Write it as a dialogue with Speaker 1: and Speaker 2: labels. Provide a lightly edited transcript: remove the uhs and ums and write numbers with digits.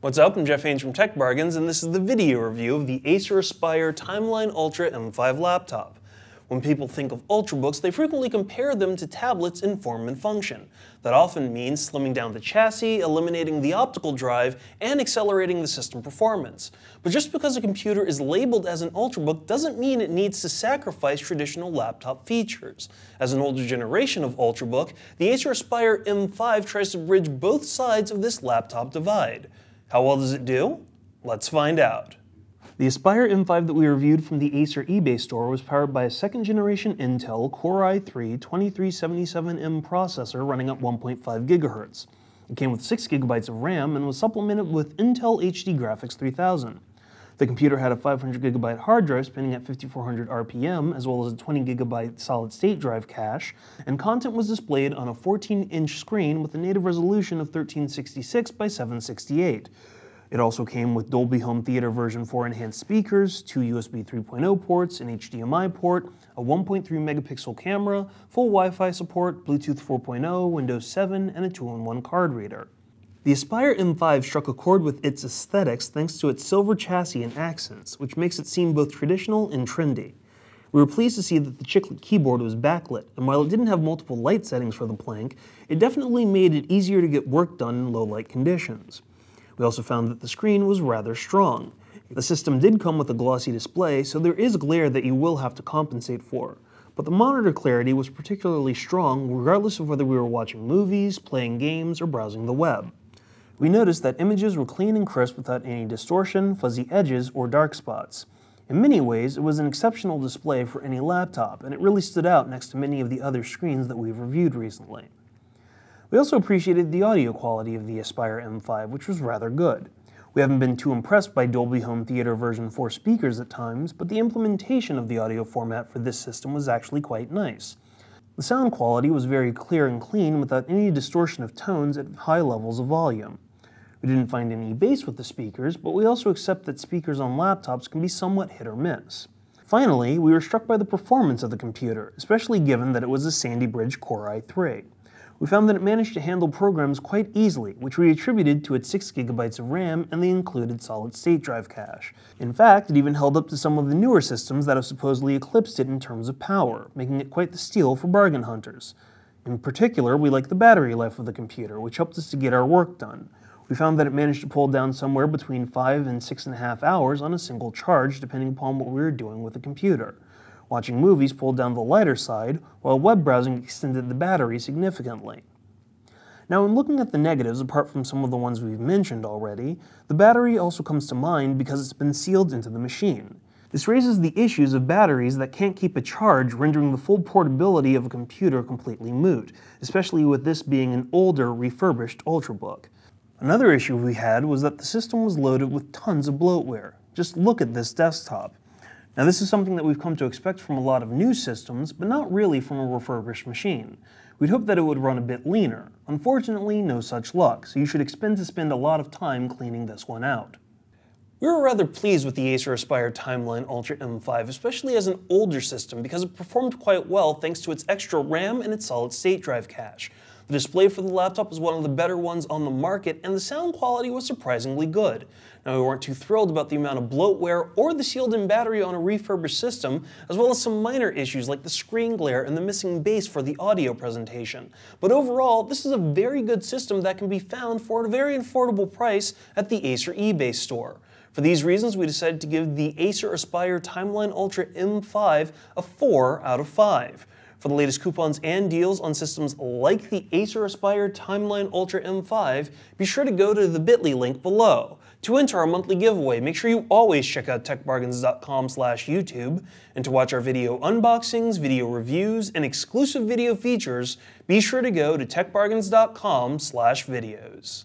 Speaker 1: What's up? I'm Jeff Haynes from Tech Bargains, and this is the video review of the Acer Aspire Timeline Ultra M5 laptop. When people think of Ultrabooks, they frequently compare them to tablets in form and function. That often means slimming down the chassis, eliminating the optical drive, and accelerating the system performance. But just because a computer is labeled as an Ultrabook doesn't mean it needs to sacrifice traditional laptop features. As an older generation of Ultrabook, the Acer Aspire M5 tries to bridge both sides of this laptop divide. How well does it do? Let's find out. The Aspire M5 that we reviewed from the Acer eBay store was powered by a second-generation Intel Core i3-2377M processor running at 1.5 GHz. It came with 6 GB of RAM and was supplemented with Intel HD Graphics 3000. The computer had a 500 GB hard drive spinning at 5400 RPM, as well as a 20 GB solid-state drive cache, and content was displayed on a 14-inch screen with a native resolution of 1366 by 768. It also came with Dolby Home Theater version 4 enhanced speakers, 2 USB 3.0 ports, an HDMI port, a 1.3 megapixel camera, full Wi-Fi support, Bluetooth 4.0, Windows 7, and a 2-in-1 card reader. The Aspire M5 struck a chord with its aesthetics thanks to its silver chassis and accents, which makes it seem both traditional and trendy. We were pleased to see that the chiclet keyboard was backlit, and while it didn't have multiple light settings for the plank, it definitely made it easier to get work done in low light conditions. We also found that the screen was rather strong. The system did come with a glossy display, so there is glare that you will have to compensate for. But the monitor clarity was particularly strong regardless of whether we were watching movies, playing games, or browsing the web. We noticed that images were clean and crisp without any distortion, fuzzy edges, or dark spots. In many ways, it was an exceptional display for any laptop, and it really stood out next to many of the other screens that we've reviewed recently. We also appreciated the audio quality of the Aspire M5, which was rather good. We haven't been too impressed by Dolby Home Theater version 4 speakers at times, but the implementation of the audio format for this system was actually quite nice. The sound quality was very clear and clean without any distortion of tones at high levels of volume. We didn't find any bass with the speakers, but we also accept that speakers on laptops can be somewhat hit or miss. Finally, we were struck by the performance of the computer, especially given that it was a Sandy Bridge Core i3. We found that it managed to handle programs quite easily, which we attributed to its 6 GB of RAM and the included solid-state drive cache. In fact, it even held up to some of the newer systems that have supposedly eclipsed it in terms of power, making it quite the steal for bargain hunters. In particular, we liked the battery life of the computer, which helped us to get our work done. We found that it managed to pull down somewhere between 5 and 6.5 hours on a single charge, depending upon what we were doing with the computer. Watching movies pulled down the lighter side, while web browsing extended the battery significantly. Now, in looking at the negatives, apart from some of the ones we've mentioned already, the battery also comes to mind because it's been sealed into the machine. This raises the issues of batteries that can't keep a charge, rendering the full portability of a computer completely moot, especially with this being an older, refurbished Ultrabook. Another issue we had was that the system was loaded with tons of bloatware. Just look at this desktop. Now, this is something that we've come to expect from a lot of new systems, but not really from a refurbished machine. We'd hoped that it would run a bit leaner. Unfortunately, no such luck, so you should expect to spend a lot of time cleaning this one out. We were rather pleased with the Acer Aspire Timeline Ultra M5, especially as an older system, because it performed quite well thanks to its extra RAM and its solid-state drive cache. The display for the laptop was one of the better ones on the market, and the sound quality was surprisingly good. Now, we weren't too thrilled about the amount of bloatware or the sealed-in battery on a refurbished system, as well as some minor issues like the screen glare and the missing bass for the audio presentation. But overall, this is a very good system that can be found for a very affordable price at the Acer eBay store. For these reasons, we decided to give the Acer Aspire Timeline Ultra M5 a 4 out of 5. For the latest coupons and deals on systems like the Acer Aspire Timeline Ultra M5, be sure to go to the bit.ly link below. To enter our monthly giveaway, make sure you always check out techbargains.com/YouTube, and to watch our video unboxings, video reviews, and exclusive video features, be sure to go to techbargains.com/videos.